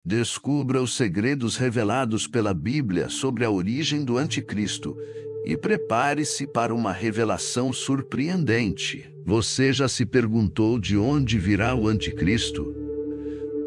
Descubra os segredos revelados pela Bíblia sobre a origem do Anticristo e prepare-se para uma revelação surpreendente. Você já se perguntou de onde virá o Anticristo?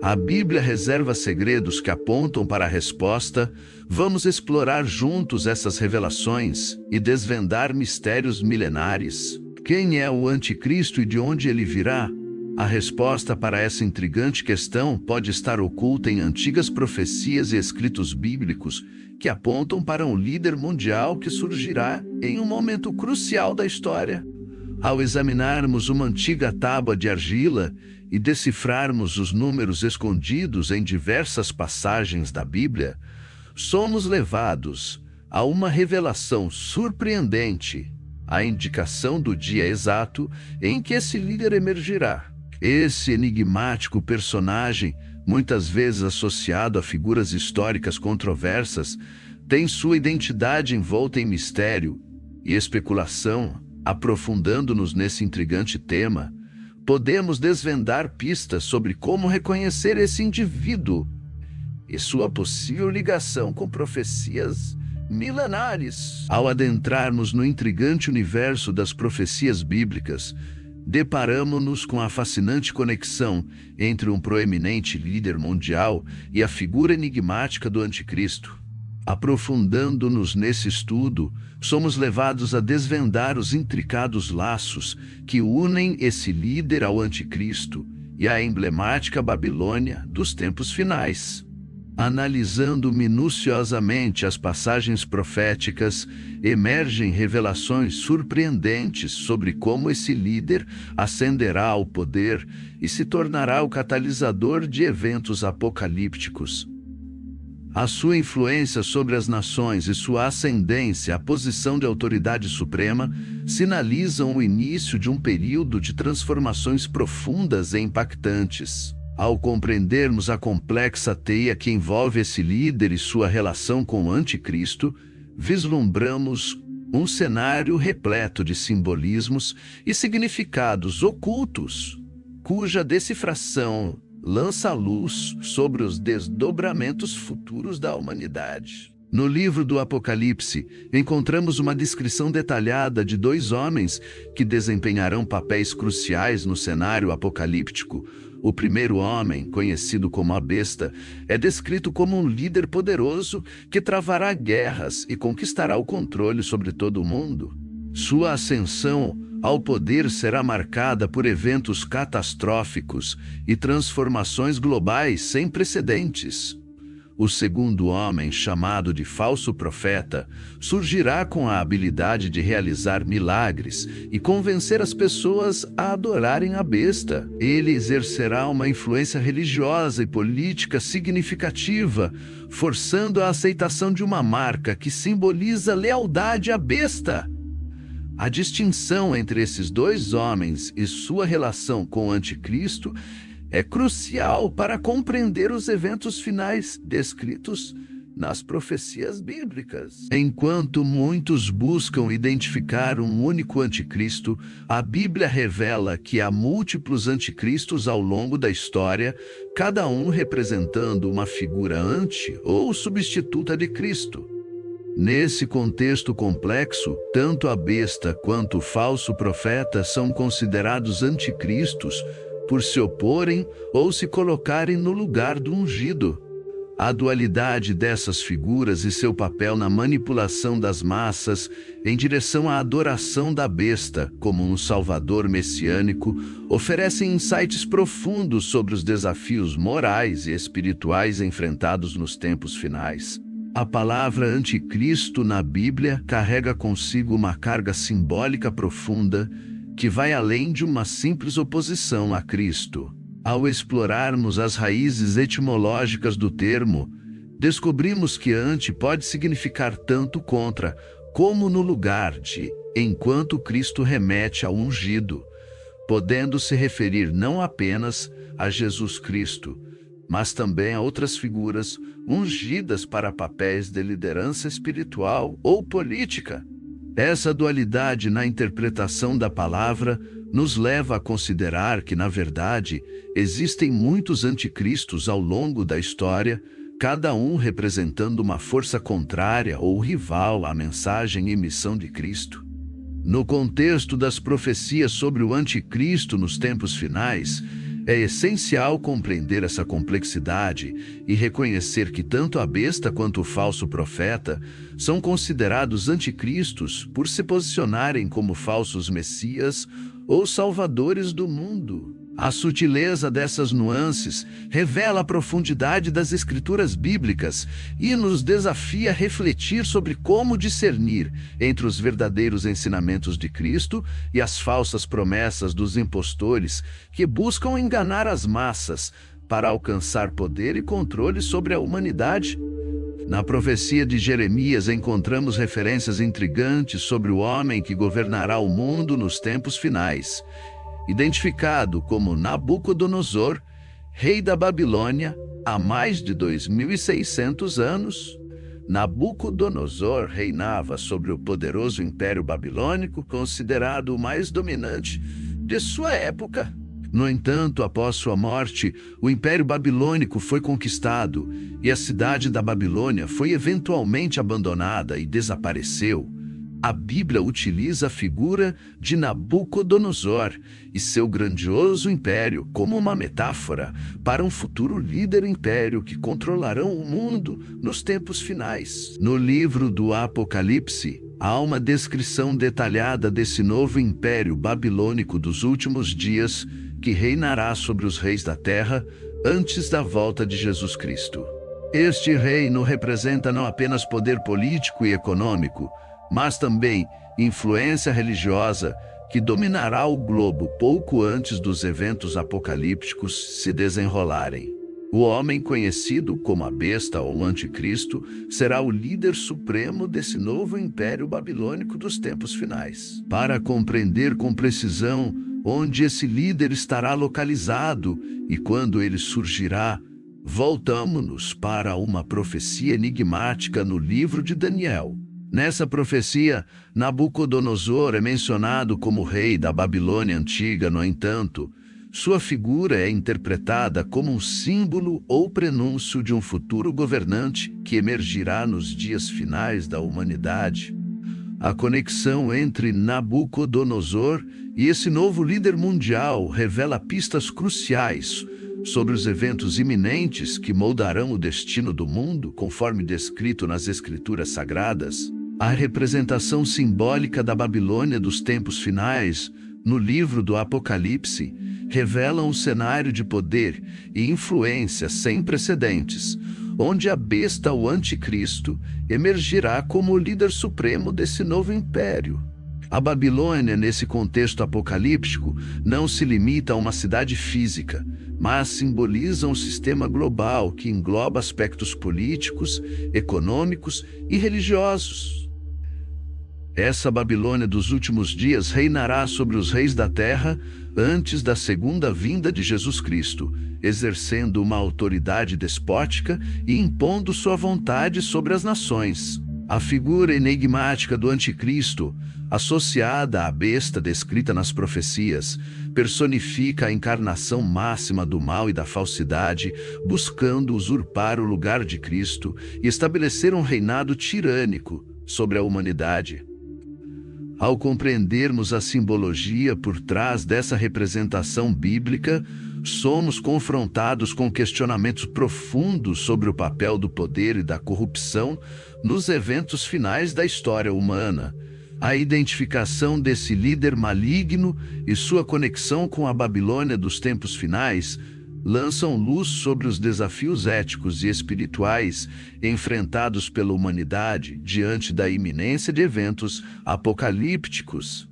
A Bíblia reserva segredos que apontam para a resposta. Vamos explorar juntos essas revelações e desvendar mistérios milenares. Quem é o Anticristo e de onde ele virá? A resposta para essa intrigante questão pode estar oculta em antigas profecias e escritos bíblicos que apontam para um líder mundial que surgirá em um momento crucial da história. Ao examinarmos uma antiga tábua de argila e decifrarmos os números escondidos em diversas passagens da Bíblia, somos levados a uma revelação surpreendente, a indicação do dia exato em que esse líder emergirá. Esse enigmático personagem, muitas vezes associado a figuras históricas controversas, tem sua identidade envolta em mistério e especulação. Aprofundando-nos nesse intrigante tema, podemos desvendar pistas sobre como reconhecer esse indivíduo e sua possível ligação com profecias milenares. Ao adentrarmos no intrigante universo das profecias bíblicas, deparamos-nos com a fascinante conexão entre um proeminente líder mundial e a figura enigmática do Anticristo. Aprofundando-nos nesse estudo, somos levados a desvendar os intricados laços que unem esse líder ao Anticristo e à emblemática Babilônia dos tempos finais. Analisando minuciosamente as passagens proféticas, emergem revelações surpreendentes sobre como esse líder ascenderá ao poder e se tornará o catalisador de eventos apocalípticos. A sua influência sobre as nações e sua ascendência à posição de autoridade suprema sinalizam o início de um período de transformações profundas e impactantes. Ao compreendermos a complexa teia que envolve esse líder e sua relação com o Anticristo, vislumbramos um cenário repleto de simbolismos e significados ocultos, cuja decifração lança luz sobre os desdobramentos futuros da humanidade. No livro do Apocalipse, encontramos uma descrição detalhada de dois homens que desempenharão papéis cruciais no cenário apocalíptico. O primeiro homem, conhecido como a Besta, é descrito como um líder poderoso que travará guerras e conquistará o controle sobre todo o mundo. Sua ascensão ao poder será marcada por eventos catastróficos e transformações globais sem precedentes. O segundo homem, chamado de falso profeta, surgirá com a habilidade de realizar milagres e convencer as pessoas a adorarem a besta. Ele exercerá uma influência religiosa e política significativa, forçando a aceitação de uma marca que simboliza lealdade à besta. A distinção entre esses dois homens e sua relação com o Anticristo é crucial para compreender os eventos finais descritos nas profecias bíblicas. Enquanto muitos buscam identificar um único anticristo, a Bíblia revela que há múltiplos anticristos ao longo da história, cada um representando uma figura anti ou substituta de Cristo. Nesse contexto complexo, tanto a besta quanto o falso profeta são considerados anticristos por se oporem ou se colocarem no lugar do ungido. A dualidade dessas figuras e seu papel na manipulação das massas em direção à adoração da besta como um salvador messiânico oferecem insights profundos sobre os desafios morais e espirituais enfrentados nos tempos finais. A palavra anticristo na Bíblia carrega consigo uma carga simbólica profunda que vai além de uma simples oposição a Cristo. Ao explorarmos as raízes etimológicas do termo, descobrimos que anti pode significar tanto contra como no lugar de, enquanto Cristo remete ao ungido, podendo se referir não apenas a Jesus Cristo, mas também a outras figuras ungidas para papéis de liderança espiritual ou política. Essa dualidade na interpretação da palavra nos leva a considerar que, na verdade, existem muitos anticristos ao longo da história, cada um representando uma força contrária ou rival à mensagem e missão de Cristo. No contexto das profecias sobre o anticristo nos tempos finais, é essencial compreender essa complexidade e reconhecer que tanto a besta quanto o falso profeta são considerados anticristos por se posicionarem como falsos messias ou salvadores do mundo. A sutileza dessas nuances revela a profundidade das escrituras bíblicas e nos desafia a refletir sobre como discernir entre os verdadeiros ensinamentos de Cristo e as falsas promessas dos impostores que buscam enganar as massas para alcançar poder e controle sobre a humanidade. Na profecia de Jeremias encontramos referências intrigantes sobre o homem que governará o mundo nos tempos finais. Identificado como Nabucodonosor, rei da Babilônia, há mais de 2.600 anos, Nabucodonosor reinava sobre o poderoso Império Babilônico, considerado o mais dominante de sua época. No entanto, após sua morte, o Império Babilônico foi conquistado e a cidade da Babilônia foi eventualmente abandonada e desapareceu. A Bíblia utiliza a figura de Nabucodonosor e seu grandioso império como uma metáfora para um futuro líder império que controlarão o mundo nos tempos finais. No livro do Apocalipse, há uma descrição detalhada desse novo império babilônico dos últimos dias que reinará sobre os reis da terra antes da volta de Jesus Cristo. Este reino representa não apenas poder político e econômico, mas também influência religiosa que dominará o globo pouco antes dos eventos apocalípticos se desenrolarem. O homem conhecido como a besta ou anticristo será o líder supremo desse novo império babilônico dos tempos finais. Para compreender com precisão onde esse líder estará localizado e quando ele surgirá, voltamos-nos para uma profecia enigmática no livro de Daniel. Nessa profecia, Nabucodonosor é mencionado como rei da Babilônia antiga, no entanto, sua figura é interpretada como um símbolo ou prenúncio de um futuro governante que emergirá nos dias finais da humanidade. A conexão entre Nabucodonosor e esse novo líder mundial revela pistas cruciais sobre os eventos iminentes que moldarão o destino do mundo, conforme descrito nas Escrituras Sagradas. A representação simbólica da Babilônia dos tempos finais, no livro do Apocalipse, revela um cenário de poder e influência sem precedentes, onde a besta, o anticristo, emergirá como o líder supremo desse novo império. A Babilônia, nesse contexto apocalíptico, não se limita a uma cidade física, mas simboliza um sistema global que engloba aspectos políticos, econômicos e religiosos. Essa Babilônia dos últimos dias reinará sobre os reis da terra antes da segunda vinda de Jesus Cristo, exercendo uma autoridade despótica e impondo sua vontade sobre as nações. A figura enigmática do anticristo, associada à besta descrita nas profecias, personifica a encarnação máxima do mal e da falsidade, buscando usurpar o lugar de Cristo e estabelecer um reinado tirânico sobre a humanidade. Ao compreendermos a simbologia por trás dessa representação bíblica, somos confrontados com questionamentos profundos sobre o papel do poder e da corrupção nos eventos finais da história humana. A identificação desse líder maligno e sua conexão com a Babilônia dos tempos finais lançam luz sobre os desafios éticos e espirituais enfrentados pela humanidade diante da iminência de eventos apocalípticos.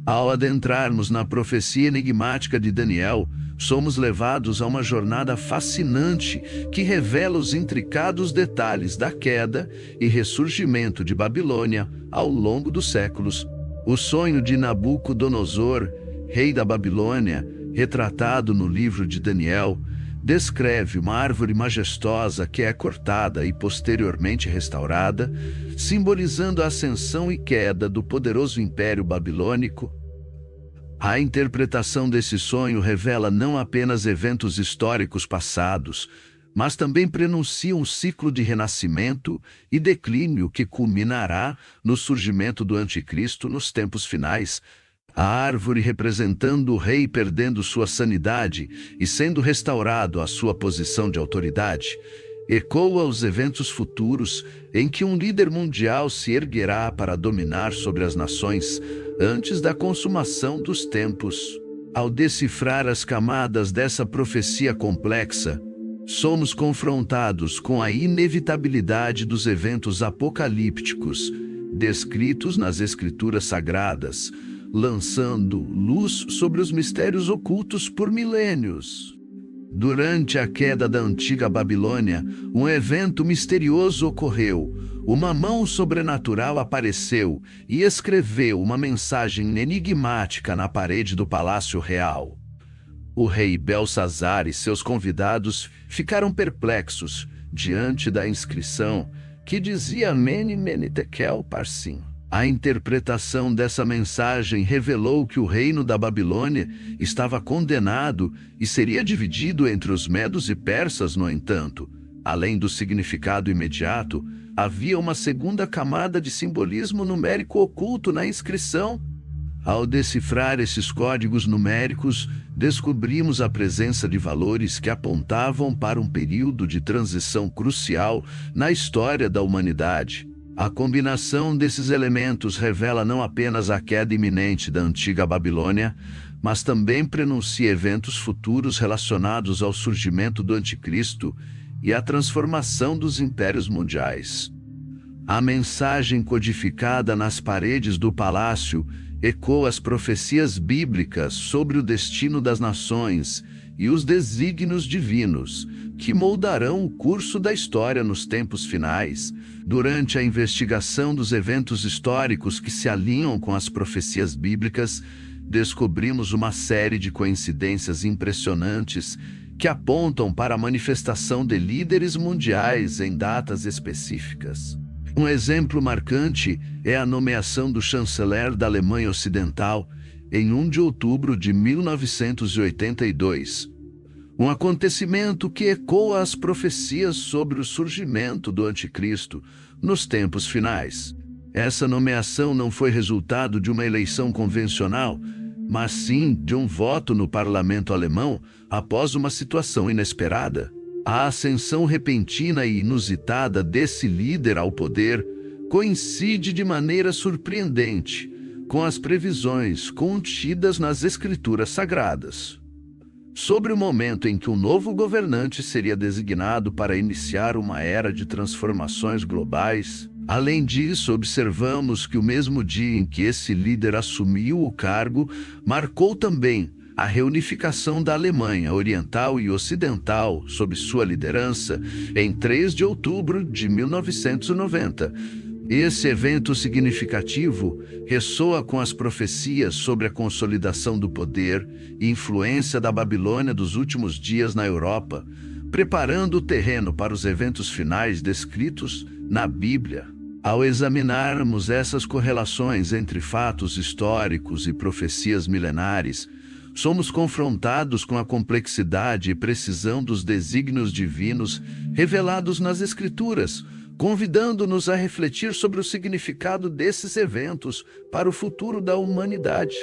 Ao adentrarmos na profecia enigmática de Daniel, somos levados a uma jornada fascinante que revela os intricados detalhes da queda e ressurgimento de Babilônia ao longo dos séculos. O sonho de Nabucodonosor, rei da Babilônia, retratado no livro de Daniel, descreve uma árvore majestosa que é cortada e posteriormente restaurada, simbolizando a ascensão e queda do poderoso Império Babilônico. A interpretação desse sonho revela não apenas eventos históricos passados, mas também prenuncia um ciclo de renascimento e declínio que culminará no surgimento do Anticristo nos tempos finais. A árvore representando o rei perdendo sua sanidade e sendo restaurado à sua posição de autoridade, ecoa os eventos futuros em que um líder mundial se erguerá para dominar sobre as nações antes da consumação dos tempos. Ao decifrar as camadas dessa profecia complexa, somos confrontados com a inevitabilidade dos eventos apocalípticos descritos nas Escrituras Sagradas, lançando luz sobre os mistérios ocultos por milênios. Durante a queda da antiga Babilônia, um evento misterioso ocorreu. Uma mão sobrenatural apareceu e escreveu uma mensagem enigmática na parede do Palácio Real. O rei Belsazar e seus convidados ficaram perplexos diante da inscrição que dizia Mene, Mene, Tekel, Parsim. A interpretação dessa mensagem revelou que o reino da Babilônia estava condenado e seria dividido entre os medos e persas. No entanto, além do significado imediato, havia uma segunda camada de simbolismo numérico oculto na inscrição. Ao decifrar esses códigos numéricos, descobrimos a presença de valores que apontavam para um período de transição crucial na história da humanidade. A combinação desses elementos revela não apenas a queda iminente da antiga Babilônia, mas também prenuncia eventos futuros relacionados ao surgimento do Anticristo e à transformação dos impérios mundiais. A mensagem codificada nas paredes do palácio ecoa as profecias bíblicas sobre o destino das nações e os desígnios divinos, que moldarão o curso da história nos tempos finais. Durante a investigação dos eventos históricos que se alinham com as profecias bíblicas, descobrimos uma série de coincidências impressionantes que apontam para a manifestação de líderes mundiais em datas específicas. Um exemplo marcante é a nomeação do chanceler da Alemanha Ocidental em 1 de outubro de 1982. Um acontecimento que ecoa as profecias sobre o surgimento do Anticristo nos tempos finais. Essa nomeação não foi resultado de uma eleição convencional, mas sim de um voto no parlamento alemão após uma situação inesperada. A ascensão repentina e inusitada desse líder ao poder coincide de maneira surpreendente com as previsões contidas nas Escrituras Sagradas sobre o momento em que um novo governante seria designado para iniciar uma era de transformações globais. Além disso, observamos que o mesmo dia em que esse líder assumiu o cargo marcou também a reunificação da Alemanha Oriental e Ocidental sob sua liderança em 3 de outubro de 1990. Esse evento significativo ressoa com as profecias sobre a consolidação do poder e influência da Babilônia dos últimos dias na Europa, preparando o terreno para os eventos finais descritos na Bíblia. Ao examinarmos essas correlações entre fatos históricos e profecias milenares, somos confrontados com a complexidade e precisão dos desígnios divinos revelados nas Escrituras, convidando-nos a refletir sobre o significado desses eventos para o futuro da humanidade.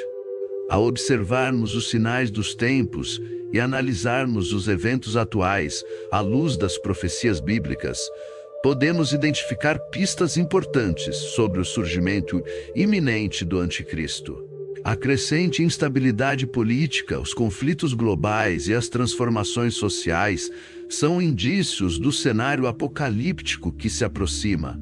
Ao observarmos os sinais dos tempos e analisarmos os eventos atuais à luz das profecias bíblicas, podemos identificar pistas importantes sobre o surgimento iminente do Anticristo. A crescente instabilidade política, os conflitos globais e as transformações sociais são indícios do cenário apocalíptico que se aproxima.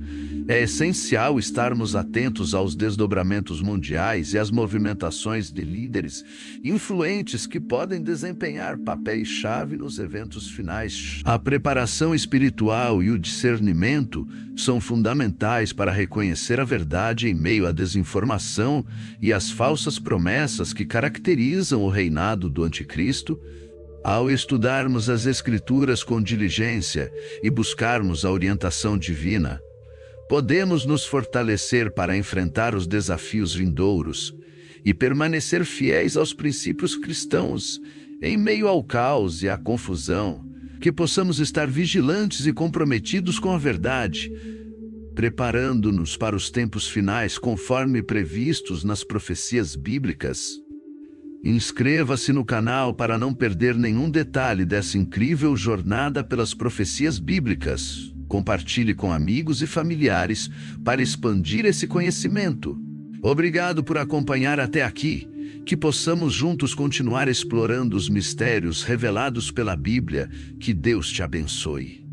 É essencial estarmos atentos aos desdobramentos mundiais e às movimentações de líderes influentes que podem desempenhar papéis-chave nos eventos finais. A preparação espiritual e o discernimento são fundamentais para reconhecer a verdade em meio à desinformação e às falsas promessas que caracterizam o reinado do Anticristo. Ao estudarmos as Escrituras com diligência e buscarmos a orientação divina, podemos nos fortalecer para enfrentar os desafios vindouros e permanecer fiéis aos princípios cristãos, em meio ao caos e à confusão. Que possamos estar vigilantes e comprometidos com a verdade, preparando-nos para os tempos finais conforme previstos nas profecias bíblicas. Inscreva-se no canal para não perder nenhum detalhe dessa incrível jornada pelas profecias bíblicas. Compartilhe com amigos e familiares para expandir esse conhecimento. Obrigado por acompanhar até aqui. Que possamos juntos continuar explorando os mistérios revelados pela Bíblia. Que Deus te abençoe.